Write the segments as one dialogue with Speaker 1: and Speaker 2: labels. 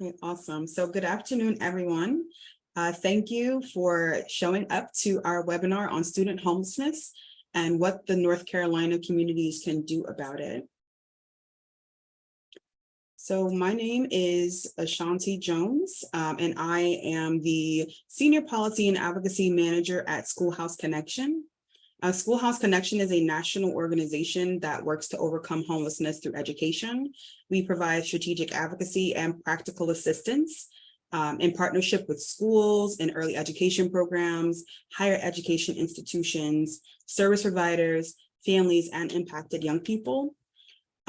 Speaker 1: Okay, awesome. So good afternoon, everyone. Thank you for showing up to our webinar on student homelessness and what the North Carolina communities can do about it. So my name is Ashanti Jones, and I am the Senior Policy and Advocacy Manager at SchoolHouse Connection. SchoolHouse Connection is a national organization that works to overcome homelessness through education. We provide strategic advocacy and practical assistance in partnership with schools and early education programs, higher education institutions, service providers, families, and impacted young people.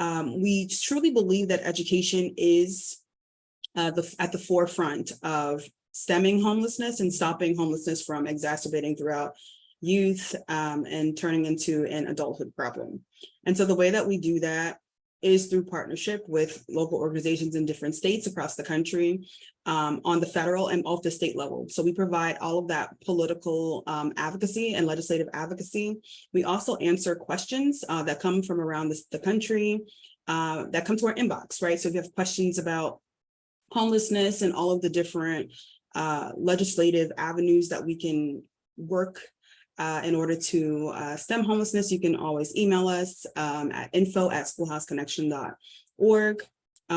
Speaker 1: We truly believe that education is at the forefront of stemming homelessness and stopping homelessness from exacerbating throughout youth and turning into an adulthood problem. And so the way that we do that is through partnership with local organizations in different states across the country on the federal and off the state level. So we provide all of that political advocacy and legislative advocacy. We also answer questions that come from around the country that come to our inbox, right? So if you have questions about homelessness and all of the different legislative avenues that we can work in order to stem homelessness, you can always email us at info@schoolhouseconnection.org.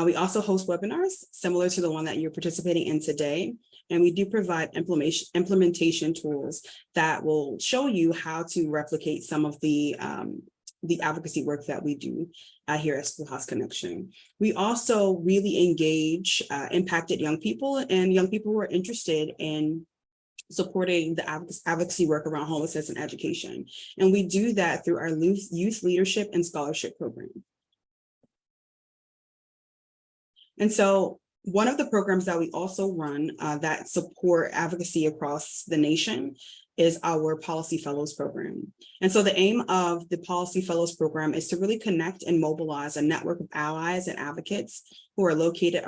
Speaker 1: We also host webinars similar to the one that you're participating in today. And we do provide implementation tools that will show you how to replicate some of the advocacy work that we do here at SchoolHouse Connection. We also really engage impacted young people and young people who are interested in supporting the advocacy work around homelessness and education. And we do that through our youth leadership and scholarship program. And so one of the programs that we also run that support advocacy across the nation is our Policy Fellows program. And so the aim of the Policy Fellows program is to really connect and mobilize a network of allies and advocates who are located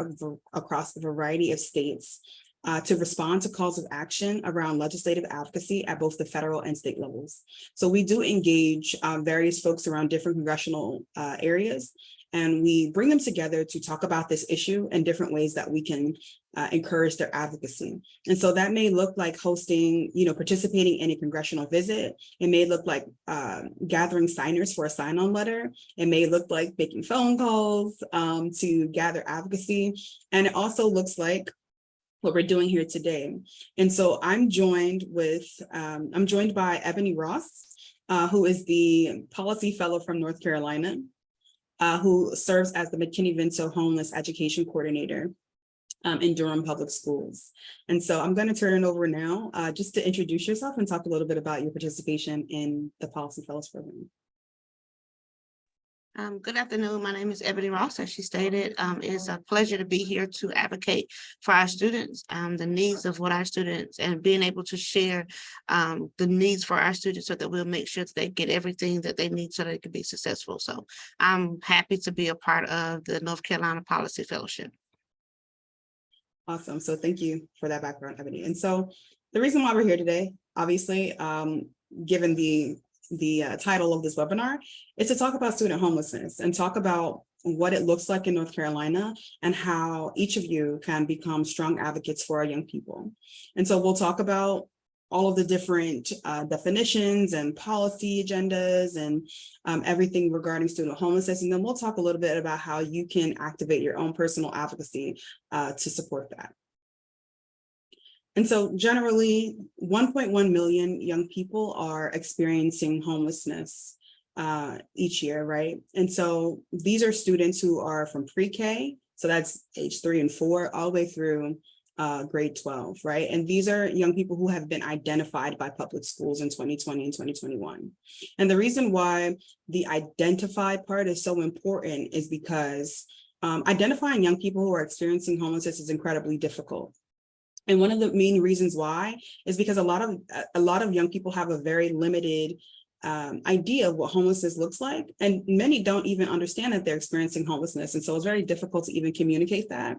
Speaker 1: across a variety of states to respond to calls of action around legislative advocacy at both the federal and state levels. So we do engage various folks around different congressional areas, and we bring them together to talk about this issue and different ways that we can encourage their advocacy. And so that may look like hosting, participating in a congressional visit. It may look like gathering signers for a sign-on letter. It may look like making phone calls to gather advocacy. And it also looks like what we're doing here today. And so I'm joined by Ebony Ross, who is the policy fellow from North Carolina, who serves as the McKinney-Vento Homeless Education Coordinator in Durham Public Schools. And so I'm going to turn it over now just to introduce yourself and talk a little bit about your participation in the Policy Fellows program.
Speaker 2: Good afternoon. My name is Ebony Ross. As she stated, it's a pleasure to be here to advocate for our students, the needs of what our students, and being able to share the needs for our students so that we'll make sure that they get everything that they need so they can be successful. So I'm happy to be a part of the North Carolina Policy Fellowship.
Speaker 1: Awesome. So thank you for that background, Ebony. And so the reason why we're here today, obviously, given the title of this webinar, is to talk about student homelessness and talk about what it looks like in North Carolina and how each of you can become strong advocates for our young people. And so we'll talk about all of the different definitions and policy agendas and everything regarding student homelessness. And then we'll talk a little bit about how you can activate your own personal advocacy to support that. And so generally, 1.1 million young people are experiencing homelessness each year, right? And so these are students who are from pre-K, so that's age 3 and 4, all the way through grade 12, right? And these are young people who have been identified by public schools in 2020 and 2021. And the reason why the identified part is so important is because identifying young people who are experiencing homelessness is incredibly difficult. And one of the main reasons why is because a lot of young people have a very limited idea of what homelessness looks like. And many don't even understand that they're experiencing homelessness. And so it's very difficult to even communicate that.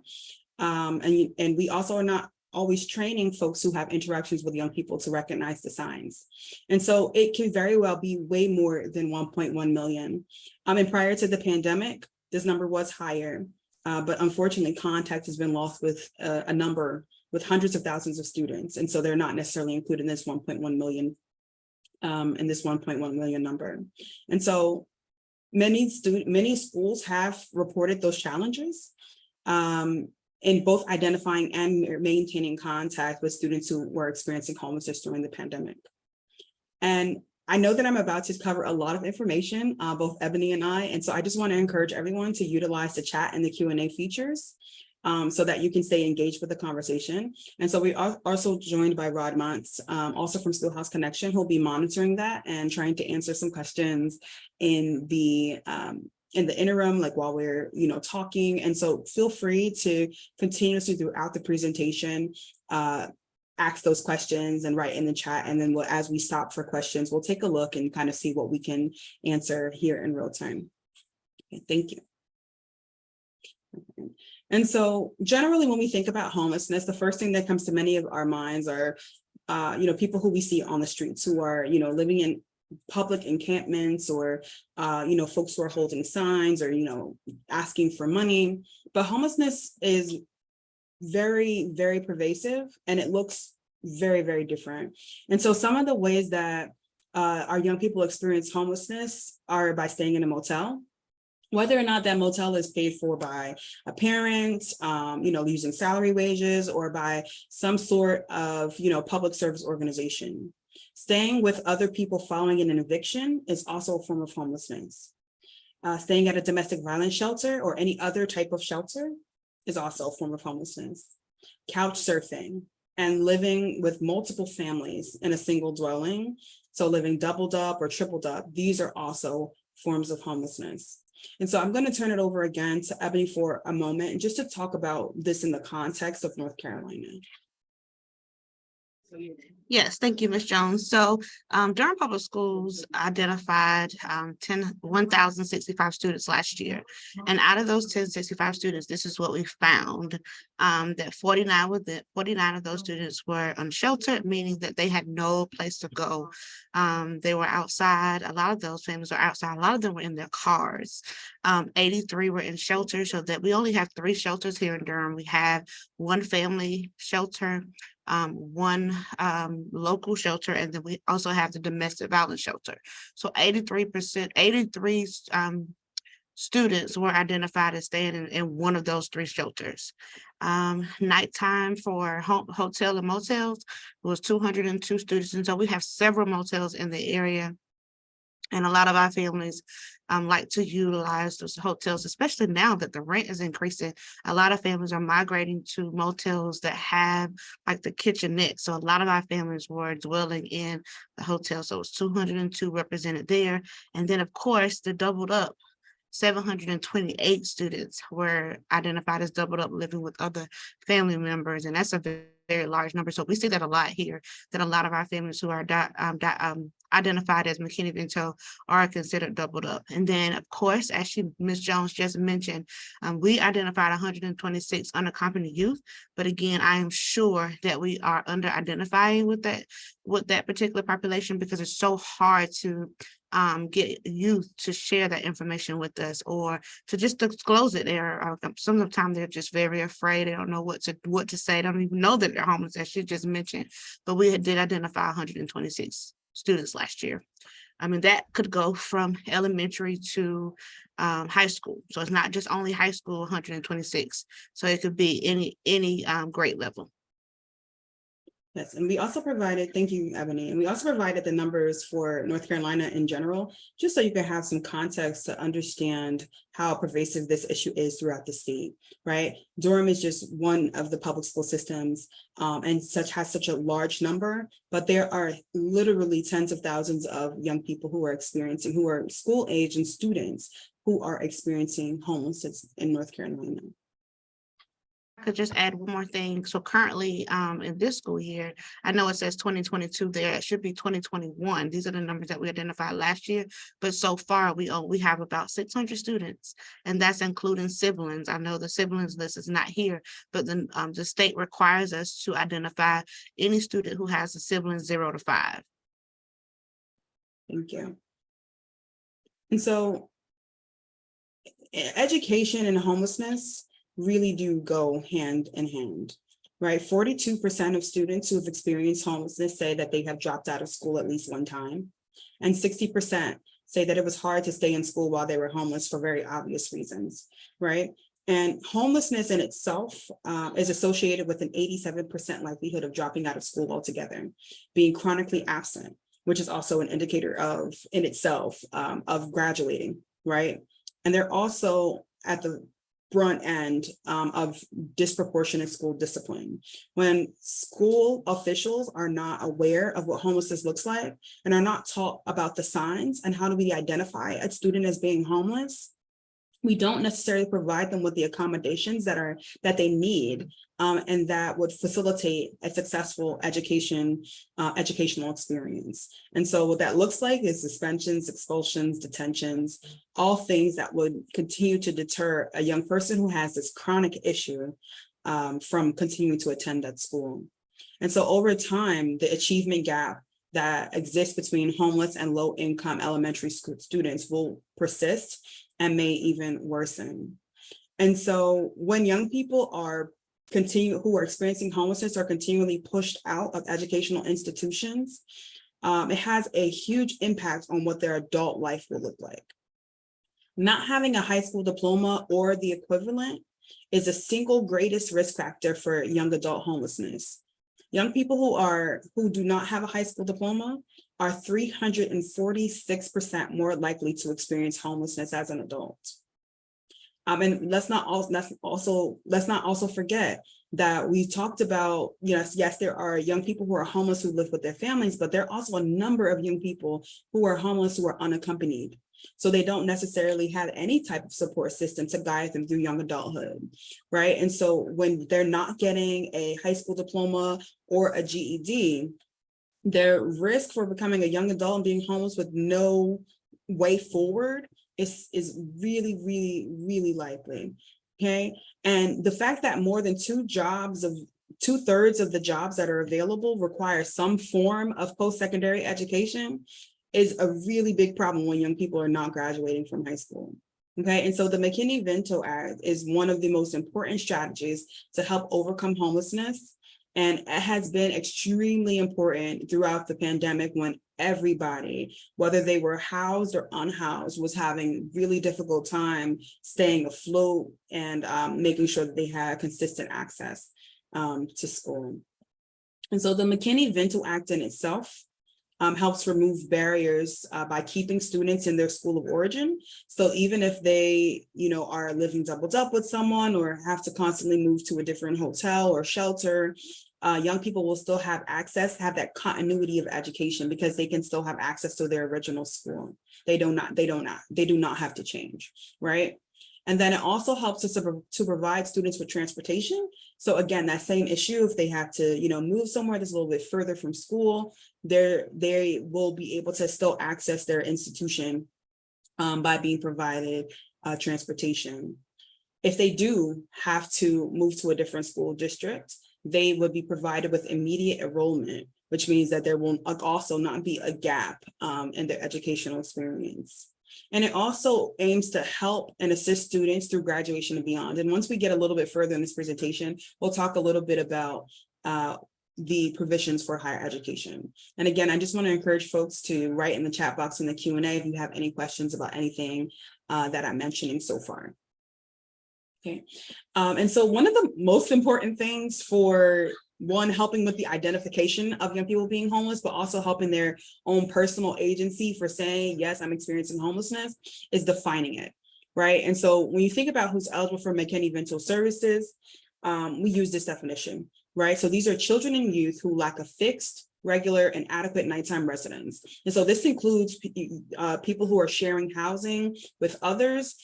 Speaker 1: And we also are not always training folks who have interactions with young people to recognize the signs. And so it can very well be way more than 1.1 million. And prior to the pandemic, this number was higher. but unfortunately contact has been lost with with hundreds of thousands of students. And so they're not necessarily included in this 1.1 million number. And so many schools have reported those challenges in both identifying and maintaining contact with students who were experiencing homelessness during the pandemic. And I know that I'm about to cover a lot of information, both Ebony and I, and so I just want to encourage everyone to utilize the chat and the Q&A features so that you can stay engaged with the conversation. And so we are also joined by Rod Montz, also from SchoolHouse Connection, who'll be monitoring that and trying to answer some questions in the interim, like while we're talking. And so feel free to continuously throughout the presentation ask those questions and write in the chat. And then as we stop for questions, we'll take a look and kind of see what we can answer here in real time. Okay, thank you. And so generally, when we think about homelessness, the first thing that comes to many of our minds are, people who we see on the streets who are, living in public encampments or, folks who are holding signs or, asking for money. But homelessness is very, very pervasive, and it looks very, very different. And so some of the ways that our young people experience homelessness are by staying in a motel, whether or not that motel is paid for by a parent, using salary wages, or by some sort of, public service organization. Staying with other people following an eviction is also a form of homelessness. Staying at a domestic violence shelter or any other type of shelter is also a form of homelessness. Couch surfing and living with multiple families in a single dwelling, so living doubled up or tripled up, these are also forms of homelessness. And so I'm going to turn it over again to Ebony for a moment, just to talk about this in the context of North Carolina.
Speaker 2: Yes, thank you, Ms. Jones. So Durham Public Schools identified 1,065 students last year. And out of those 1,065 students, this is what we found, that 49 of those students were unsheltered, meaning that they had no place to go. They were outside. A lot of those families were outside. A lot of them were in their cars. 83 were in shelters, so that we only have 3 shelters here in Durham. We have one family shelter, one local shelter, and then we also have the domestic violence shelter. So 83 students were identified as staying in one of those 3 shelters. Nighttime for hotel and motels was 202 students. And so we have several motels in the area. And a lot of our families like to utilize those hotels, especially now that the rent is increasing. A lot of families are migrating to motels that have like the kitchenette. So a lot of our families were dwelling in the hotel. So it's 202 represented there. And then, of course, the doubled up 728 students were identified as doubled up living with other family members. And that's a very large number. So we see that a lot here, that a lot of our families who are identified as McKinney-Vento are considered doubled up. And then, of course, as Ms. Jones just mentioned, we identified 126 unaccompanied youth. But again, I am sure that we are under identifying with that particular population, because it's so hard to get youth to share that information with us or to just disclose it. Some of the time they're just very afraid. They don't know what to say. They don't even know that they're homeless, as she just mentioned. But we did identify 126 students last year. I mean, that could go from elementary to high school. So it's not just only high school, 126. So it could be any grade level.
Speaker 1: Yes, and we also provided, thank you, Ebony, and we also provided the numbers for North Carolina in general, just so you can have some context to understand how pervasive this issue is throughout the state, right? Durham is just one of the public school systems and has such a large number, but there are literally tens of thousands of young people who are school age and students who are experiencing homelessness in North Carolina.
Speaker 2: I could just add one more thing. So currently in this school year, I know it says 2022 there, it should be 2021. These are the numbers that we identified last year, but so far we have about 600 students, and that's including siblings. I know the siblings list is not here, but the state requires us to identify any student who has a sibling 0 to 5.
Speaker 1: Thank you. And so education and homelessness really do go hand in hand, right? 42% of students who have experienced homelessness say that they have dropped out of school at least one time. And 60% say that it was hard to stay in school while they were homeless for very obvious reasons, right? And homelessness in itself is associated with an 87% likelihood of dropping out of school altogether, being chronically absent, which is also an indicator of, in itself, of graduating, right? And they're also at the brunt end of disproportionate school discipline. When school officials are not aware of what homelessness looks like and are not taught about the signs and how do we identify a student as being homeless, we don't necessarily provide them with the accommodations that they need and that would facilitate a successful educational experience. And so what that looks like is suspensions, expulsions, detentions, all things that would continue to deter a young person who has this chronic issue from continuing to attend that school. And so over time, the achievement gap that exists between homeless and low-income elementary school students will persist and may even worsen. And so when young people who are experiencing homelessness are continually pushed out of educational institutions, it has a huge impact on what their adult life will look like. Not having a high school diploma or the equivalent is the single greatest risk factor for young adult homelessness. Young people who do not have a high school diploma are 346% more likely to experience homelessness as an adult. And let's not also forget that we talked about, yes, there are young people who are homeless who live with their families, but there are also a number of young people who are homeless who are unaccompanied. So they don't necessarily have any type of support system to guide them through young adulthood, right? And so when they're not getting a high school diploma or a GED, their risk for becoming a young adult and being homeless with no way forward is really, really, really likely, okay? And the fact that more than two-thirds of the jobs that are available require some form of post-secondary education is a really big problem when young people are not graduating from high school. Okay, and so the McKinney-Vento Act is one of the most important strategies to help overcome homelessness. And it has been extremely important throughout the pandemic when everybody, whether they were housed or unhoused, was having really difficult time staying afloat and making sure that they had consistent access to school. And so the McKinney-Vento Act in itself helps remove barriers by keeping students in their school of origin. So even if they, are living doubled up with someone or have to constantly move to a different hotel or shelter, young people will still have that continuity of education because they can still have access to their original school. They do not have to change, right? And then it also helps us to provide students with transportation. So again, that same issue, if they have to, move somewhere that's a little bit further from school, they will be able to still access their institution by being provided transportation. If they do have to move to a different school district, they would be provided with immediate enrollment, which means that there will also not be a gap in their educational experience. And it also aims to help and assist students through graduation and beyond. And once we get a little bit further in this presentation, we'll talk a little bit about the provisions for higher education. And again, I just want to encourage folks to write in the chat box in the Q&A if you have any questions about anything that I'm mentioning so far. Okay, and so one of the most important things for helping with the identification of young people being homeless, but also helping their own personal agency for saying, yes, I'm experiencing homelessness, is defining it, right? And so when you think about who's eligible for McKinney-Vento services, we use this definition, right? So these are children and youth who lack a fixed, regular, and adequate nighttime residence. And so this includes people who are sharing housing with others,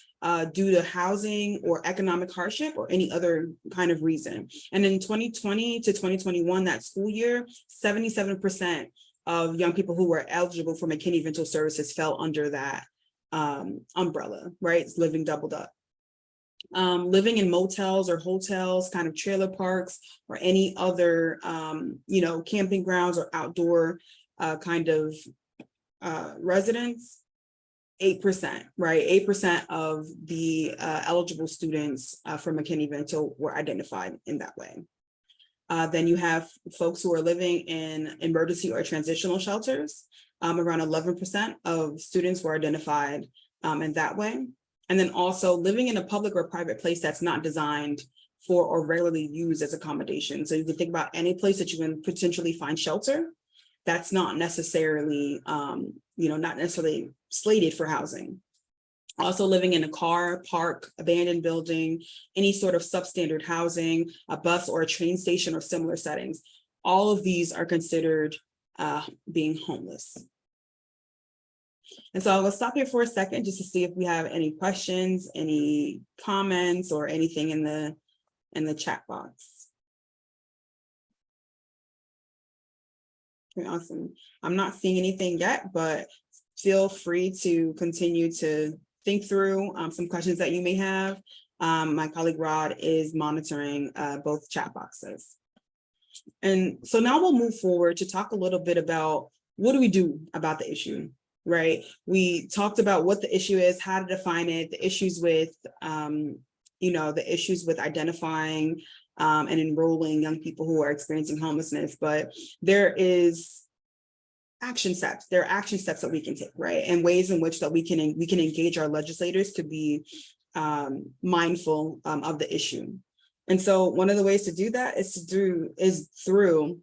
Speaker 1: due to housing or economic hardship or any other kind of reason. And in 2020 to 2021, that school year, 77% of young people who were eligible for McKinney-Vento services fell under that umbrella, right? It's living doubled up. Living in motels or hotels, kind of trailer parks, or any other, camping grounds or outdoor kind of residence. 8%, right? 8% of the eligible students from McKinney-Vento were identified in that way. Then you have folks who are living in emergency or transitional shelters. Around 11% of students were identified in that way. And then also living in a public or private place that's not designed for or regularly used as accommodation. So you can think about any place that you can potentially find shelter that's not necessarily, not necessarily slated for housing. Also living in a car, park, abandoned building, any sort of substandard housing, a bus or a train station or similar settings. All of these are considered being homeless. And so I will stop here for a second just to see if we have any questions, any comments, or anything in the chat box. Okay, awesome. I'm not seeing anything yet, but feel free to continue to think through some questions that you may have. My colleague Rod is monitoring both chat boxes. And so now we'll move forward to talk a little bit about what do we do about the issue, right? We talked about what the issue is, how to define it, the issues with, the issues with identifying and enrolling young people who are experiencing homelessness, but there is action steps. There are action steps that we can take, right? And ways in which that we can engage our legislators to be mindful of the issue. And so one of the ways to do that is through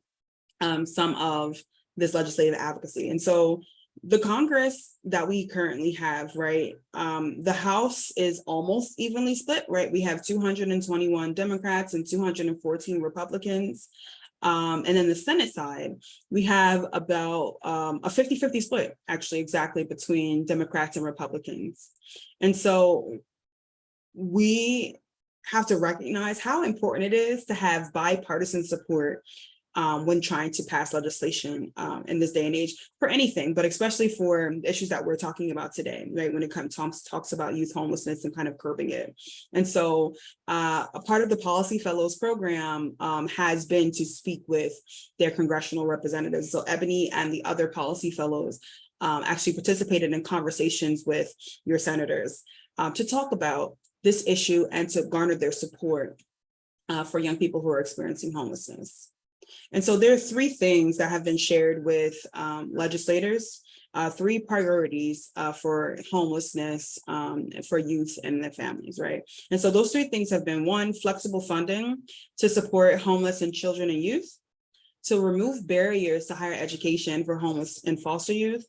Speaker 1: some of this legislative advocacy. And so the Congress that we currently have, right, the House is almost evenly split, right? We have 221 Democrats and 214 Republicans. And then the Senate side, we have about a 50-50 split, actually, exactly, between Democrats and Republicans. And so we have to recognize how important it is to have bipartisan support when trying to pass legislation in this day and age for anything, but especially for issues that we're talking about today, right? When it talks about youth homelessness and kind of curbing it. And so a part of the Policy Fellows program has been to speak with their congressional representatives. So Ebony and the other Policy Fellows actually participated in conversations with your senators to talk about this issue and to garner their support for young people who are experiencing homelessness. And so there are three things that have been shared with legislators, three priorities for homelessness for youth and their families, right? And so those three things have been: one, flexible funding to support homeless and children and youth, to remove barriers to higher education for homeless and foster youth,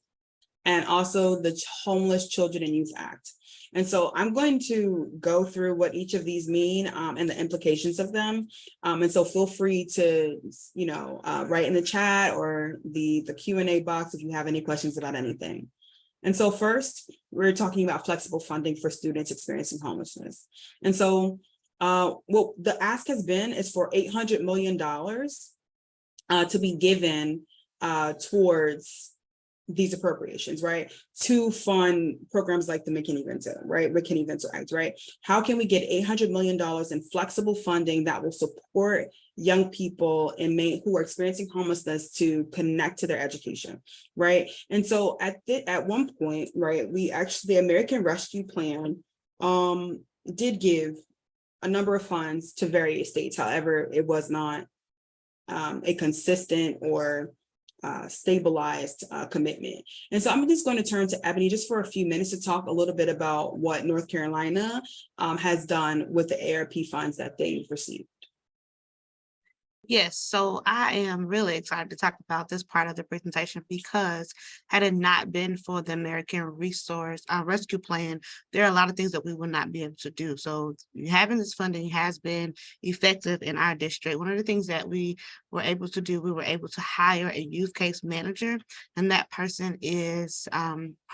Speaker 1: and also the Homeless Children and Youth Act. And so I'm going to go through what each of these mean and the implications of them. And so feel free to, write in the chat or the Q&A box if you have any questions about anything. And so first, we're talking about flexible funding for students experiencing homelessness. And so what the ask has been is for $800 million to be given towards these appropriations, right, to fund programs like the McKinney-Vento, right, McKinney-Vento Act, right? How can we get $800 million in flexible funding that will support young people who are experiencing homelessness to connect to their education, right? And so at one point, right, the American Rescue Plan did give a number of funds to various states. However, it was not a consistent or stabilized commitment. And so I'm just going to turn to Ebony just for a few minutes to talk a little bit about what North Carolina has done with the ARP funds that they've received.
Speaker 2: Yes, so I am really excited to talk about this part of the presentation because had it not been for the American Rescue Plan, there are a lot of things that we would not be able to do. So having this funding has been effective in our district. One of the things that we were able to do, we were able to hire a youth case manager, and that person is,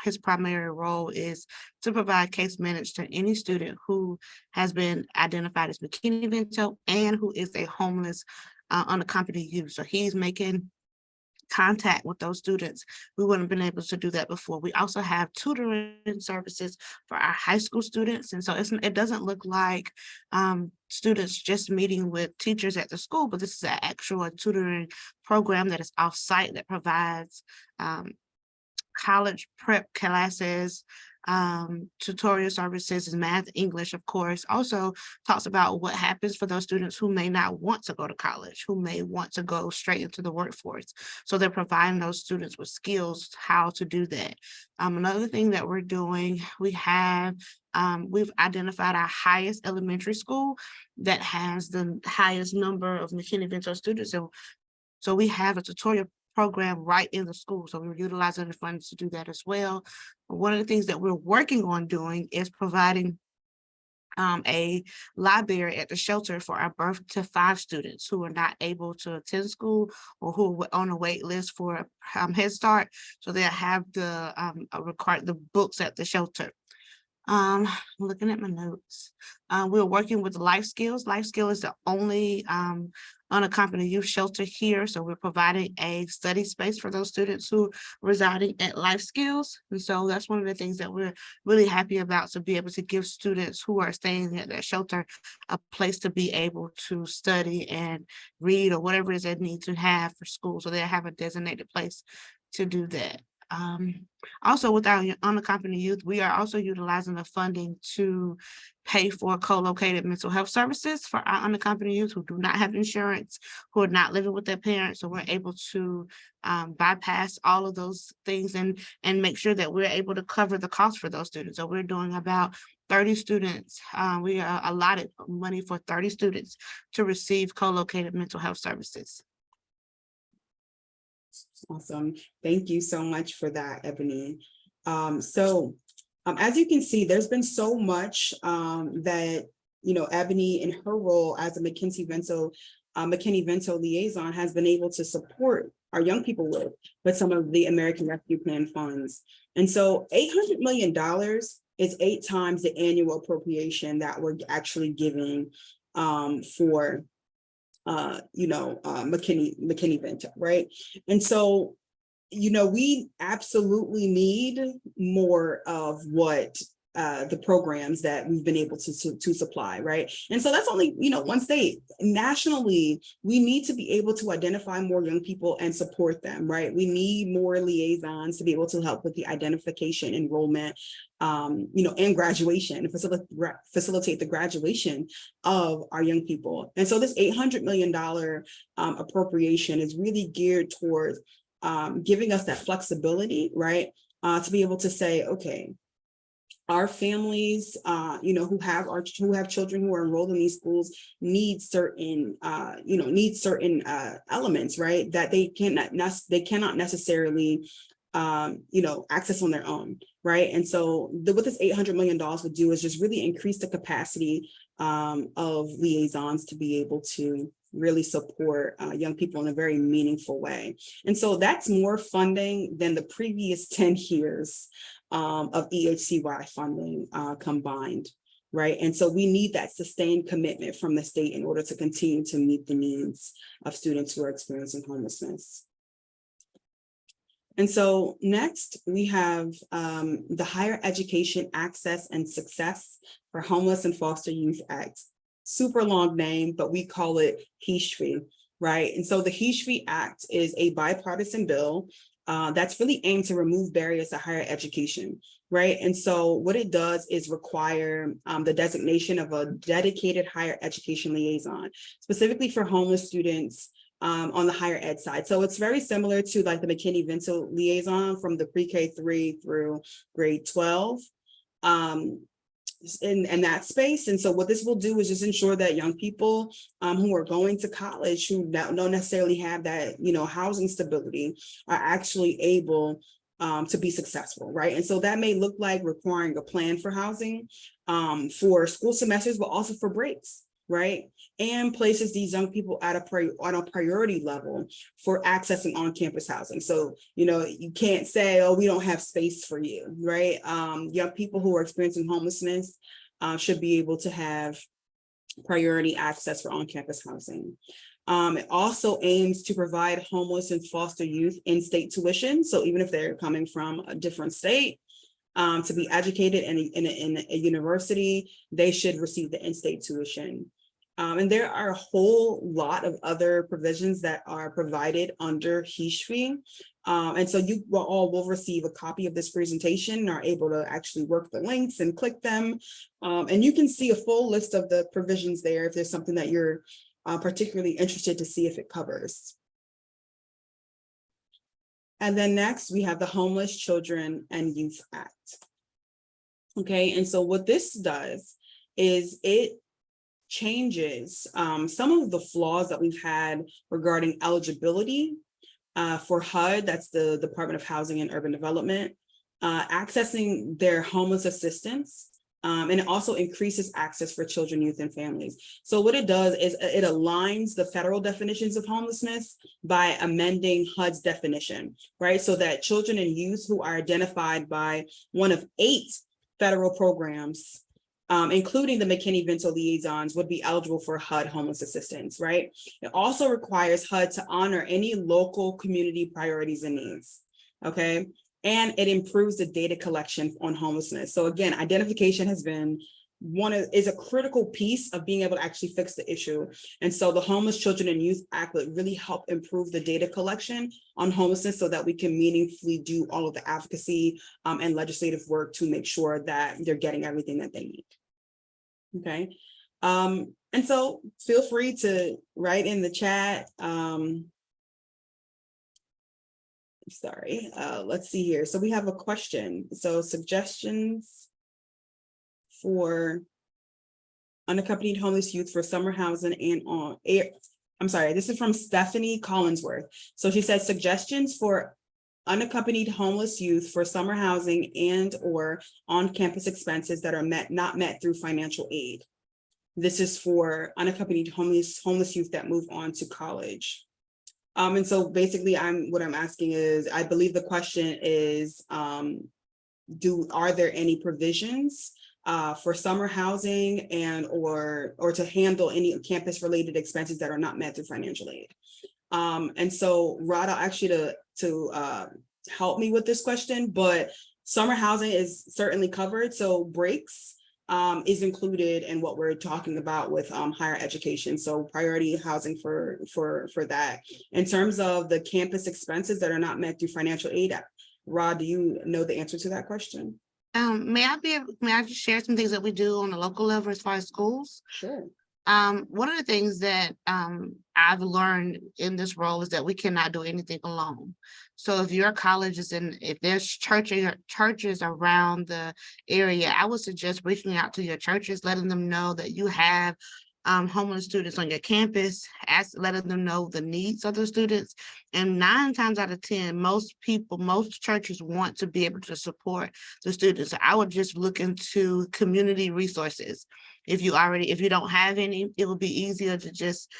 Speaker 2: his primary role is to provide case management to any student who has been identified as McKinney-Vento and who is a homeless unaccompanied youth. So he's making contact with those students. We wouldn't have been able to do that before. We also have tutoring services for our high school students. And so it doesn't look like students just meeting with teachers at the school, but this is an actual tutoring program that is off-site that provides college prep classes, tutorial services in math, English, of course. Also talks about what happens for those students who may not want to go to college, who may want to go straight into the workforce. So they're providing those students with skills how to do that. Another thing that we're doing, we've identified our highest elementary school that has the highest number of McKinney-Vento students. So we have a tutorial program right in the school. So we're utilizing the funds to do that as well. One of the things that we're working on doing is providing a library at the shelter for our birth to 5 students who are not able to attend school or who are on a wait list for Head Start. So they'll have the books at the shelter. Looking at my notes. We're working with Life Skills. Life Skill is the only unaccompanied youth shelter here. So we're providing a study space for those students who are residing at Life Skills. And so that's one of the things that we're really happy about, to be able to give students who are staying at that shelter a place to be able to study and read or whatever it is they need to have for school. So they have a designated place to do that. Also, with our unaccompanied youth, we are also utilizing the funding to pay for co-located mental health services for our unaccompanied youth who do not have insurance, who are not living with their parents. So we're able to bypass all of those things and make sure that we're able to cover the cost for those students. So we're doing about 30 students. We are allotted money for 30 students to receive co-located mental health services.
Speaker 1: Awesome. Thank you so much for that, Ebony. As you can see, there's been so much that, Ebony in her role as a McKinney-Vento liaison has been able to support our young people with some of the American Rescue Plan funds. And so $800 million is 8 times the annual appropriation that we're actually giving for McKinney-Vento, right? And so, we absolutely need more of what the programs that we've been able to supply, right? And so that's only, one state. Nationally, we need to be able to identify more young people and support them, right? We need more liaisons to be able to help with the identification, enrollment, and graduation, facilitate the graduation of our young people. And so this $800 million appropriation is really geared towards giving us that flexibility, right? To be able to say, okay, our families, who have children who are enrolled in these schools need certain, elements, right? That they cannot necessarily, access on their own, right? And so what this $800 million would do is just really increase the capacity of liaisons to be able to really support young people in a very meaningful way. And so that's more funding than the previous 10 years of EHCY funding combined, right? And so we need that sustained commitment from the state in order to continue to meet the needs of students who are experiencing homelessness. And so next we have the Higher Education Access and Success for Homeless and Foster Youth Act. Super long name, but we call it HESFI, right? And so the HESFI Act is a bipartisan bill that's really aimed to remove barriers to higher education, right? And so what it does is require the designation of a dedicated higher education liaison, specifically for homeless students on the higher ed side. So it's very similar to like the McKinney-Vento liaison from the pre-K 3 through grade 12 in that space. And so what this will do is just ensure that young people who are going to college, who don't necessarily have that, housing stability, are actually able to be successful, right? And so that may look like requiring a plan for housing for school semesters, but also for breaks, right? And places these young people on a priority level for accessing on-campus housing. So, you can't say, oh, we don't have space for you, right? Young people who are experiencing homelessness should be able to have priority access for on-campus housing. It also aims to provide homeless and foster youth in-state tuition. So even if they're coming from a different state, to be educated in a university, they should receive the in-state tuition. And there are a whole lot of other provisions that are provided under HESFI And so you will receive a copy of this presentation and are able to actually work the links and click them. And you can see a full list of the provisions there if there's something that you're particularly interested to see if it covers. And then next we have the Homeless Children and Youth Act. Okay, and so what this does is it changes some of the flaws that we've had regarding eligibility for HUD, that's the Department of Housing and Urban Development, accessing their homeless assistance, and it also increases access for children, youth, and families. So what it does is it aligns the federal definitions of homelessness by amending HUD's definition, right? So that children and youth who are identified by one of 8 federal programs, including the McKinney-Vento liaisons, would be eligible for HUD homeless assistance, right? It also requires HUD to honor any local community priorities and needs, okay? And it improves the data collection on homelessness. So again, identification has been is a critical piece of being able to actually fix the issue. And so the Homeless Children and Youth Act would really help improve the data collection on homelessness so that we can meaningfully do all of the advocacy and legislative work to make sure that they're getting everything that they need. Okay. And so feel free to write in the chat. Let's see here. So we have a question. So suggestions for unaccompanied homeless youth for summer housing and on air. I'm sorry, this is from Stephanie Collinsworth. So she says suggestions for unaccompanied homeless youth for summer housing and or on-campus expenses that are not met through financial aid. This is for unaccompanied homeless youth that move on to college. And so basically what I'm asking is, I believe the question is, are there any provisions for summer housing and or to handle any campus related expenses that are not met through financial aid? And so Rod, I'll ask you to help me with this question, but summer housing is certainly covered. So breaks is included in what we're talking about with higher education. So priority housing for that. In terms of the campus expenses that are not met through financial aid, Rod, do you know the answer to that question?
Speaker 2: May I just share some things that we do on the local level as far as schools?
Speaker 1: Sure.
Speaker 2: One of the things that I've learned in this role is that we cannot do anything alone. So if your college is if there's churches around the area, I would suggest reaching out to your churches, letting them know that you have homeless students on your campus, letting them know the needs of the students. And 9 times out of 10, most churches want to be able to support the students. So I would just look into community resources. If you don't have any, it would be easier to just,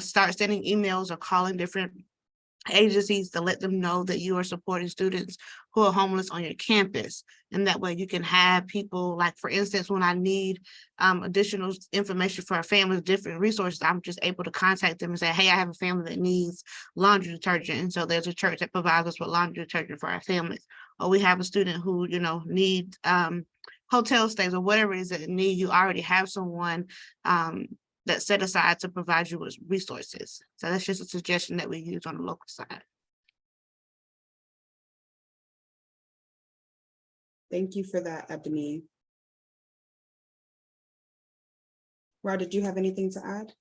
Speaker 2: start sending emails or calling different agencies to let them know that you are supporting students who are homeless on your campus. And that way you can have people, like, for instance, when I need additional information for a family with different resources, I'm just able to contact them and say, hey, I have a family that needs laundry detergent. And so there's a church that provides us with laundry detergent for our families. Or we have a student who, needs hotel stays or whatever it is that need. You already have someone that's set aside to provide you with resources. So that's just a suggestion that we use on the local side.
Speaker 1: Thank you for that, Ebony. Rod, did you have anything to add?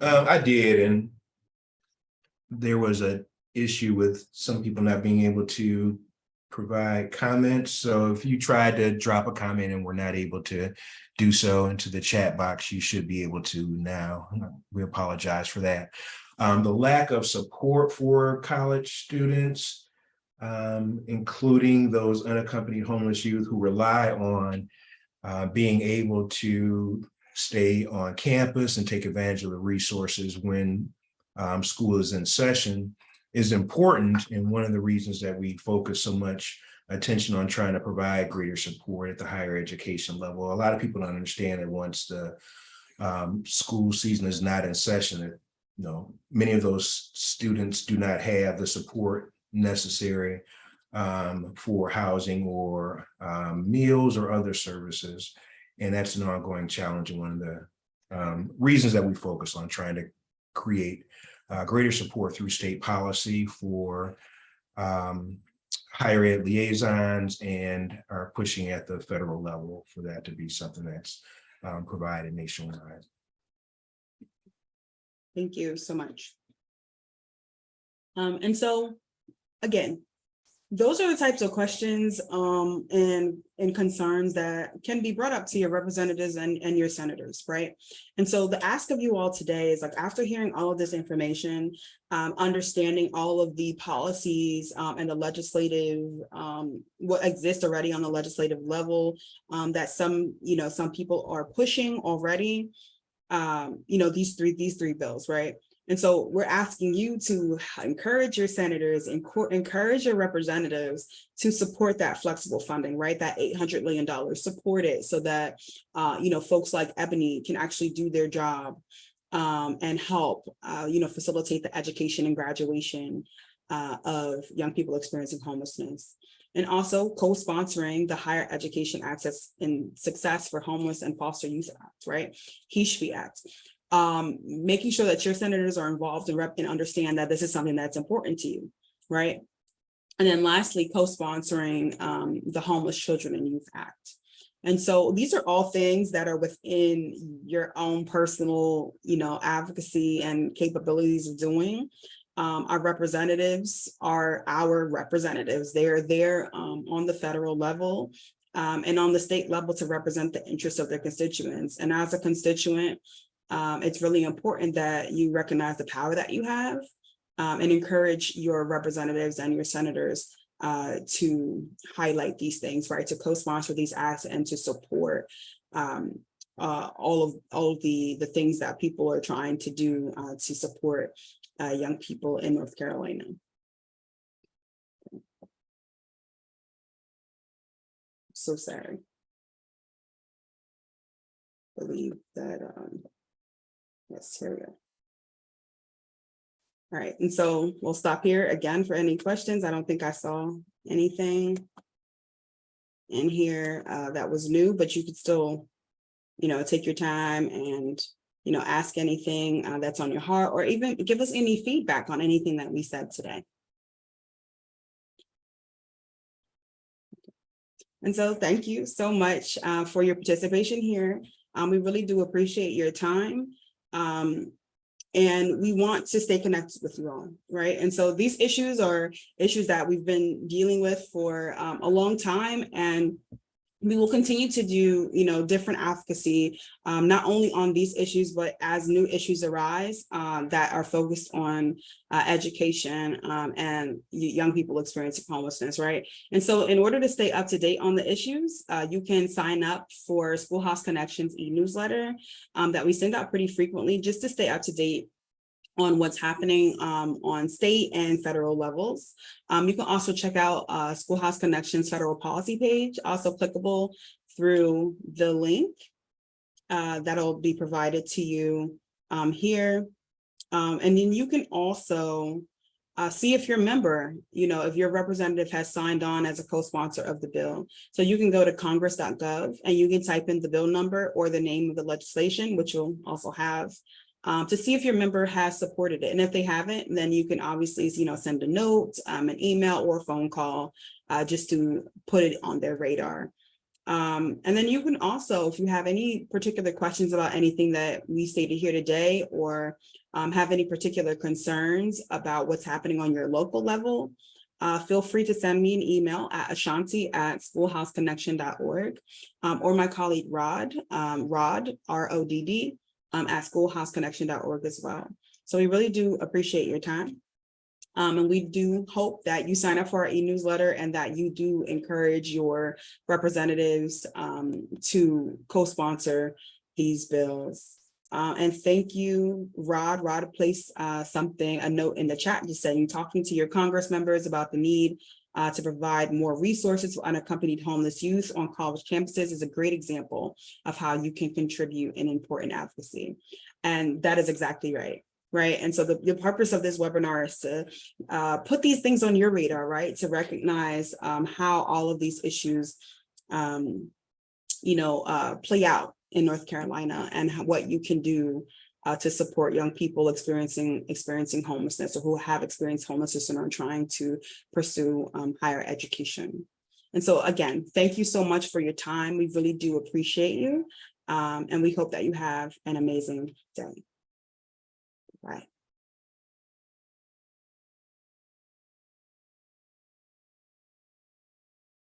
Speaker 3: I did, and there was an issue with some people not being able to provide comments. So if you tried to drop a comment and were not able to do so into the chat box, you should be able to now. We apologize for that. The lack of support for college students, including those unaccompanied homeless youth who rely on being able to stay on campus and take advantage of the resources when school is in session, is important, and one of the reasons that we focus so much attention on trying to provide greater support at the higher education level. A lot of people don't understand that once the school season is not in session, that many of those students do not have the support necessary for housing or meals or other services, and that's an ongoing challenge and one of the reasons that we focus on trying to create greater support through state policy for higher ed liaisons, and are pushing at the federal level for that to be something that's provided nationwide.
Speaker 1: Thank you so much. And so, again, those are the types of questions and concerns that can be brought up to your representatives and your senators, right? And so the ask of you all today is, like, after hearing all of this information, understanding all of the policies and the legislative, what exists already on the legislative level, that some people are pushing already, these three bills, right? And so we're asking you to encourage your senators and encourage your representatives to support that flexible funding, right? That $800 million, support it so that, folks like Ebony can actually do their job and help, facilitate the education and graduation of young people experiencing homelessness. And also co-sponsoring the Higher Education Access and Success for Homeless and Foster Youth Act, right? HESHV Act. Making sure that your senators are involved and understand that this is something that's important to you, right? And then lastly, co-sponsoring the Homeless Children and Youth Act. And so these are all things that are within your own personal, advocacy and capabilities of doing. Our representatives are our representatives. They are there on the federal level and on the state level to represent the interests of their constituents. And as a constituent, it's really important that you recognize the power that you have and encourage your representatives and your senators to highlight these things, right? To co-sponsor these acts and to support all of the things that people are trying to do to support young people in North Carolina. So sorry. I believe that yes, here we go. All right, and so we'll stop here again for any questions. I don't think I saw anything in here that was new, but you could still, take your time and, ask anything that's on your heart, or even give us any feedback on anything that we said today. And so thank you so much for your participation here. We really do appreciate your time. And we want to stay connected with you all, right? And so these issues are issues that we've been dealing with for a long time, and we will continue to do, different advocacy, not only on these issues, but as new issues arise that are focused on education and young people experiencing homelessness, right? And so in order to stay up to date on the issues, you can sign up for SchoolHouse Connection's e-newsletter that we send out pretty frequently, just to stay up to date on what's happening on state and federal levels. You can also check out SchoolHouse Connection's federal policy page, also clickable through the link that'll be provided to you here. And then you can also see if your member, if your representative has signed on as a co-sponsor of the bill. So you can go to congress.gov and you can type in the bill number or the name of the legislation, which you'll also have, to see if your member has supported it. And if they haven't, then you can obviously, send a note, an email or a phone call just to put it on their radar. And then you can also, if you have any particular questions about anything that we stated here today, or have any particular concerns about what's happening on your local level, feel free to send me an email at ashanti@schoolhouseconnection.org, or my colleague Rod, R-O-D-D, at schoolhouseconnection.org as well. So we really do appreciate your time. And we do hope that you sign up for our e-newsletter and that you do encourage your representatives to co-sponsor these bills. And thank you, Rod. Rod placed a note in the chat just saying, talking to your Congress members about the need to provide more resources for unaccompanied homeless youth on college campuses is a great example of how you can contribute in important advocacy. And that is exactly right. Right. And so the purpose of this webinar is to put these things on your radar, right? To recognize how all of these issues, play out in North Carolina, and what you can do to support young people experiencing homelessness, or who have experienced homelessness and are trying to pursue higher education. And so again, thank you so much for your time. We really do appreciate you. And we hope that you have an amazing day. Bye.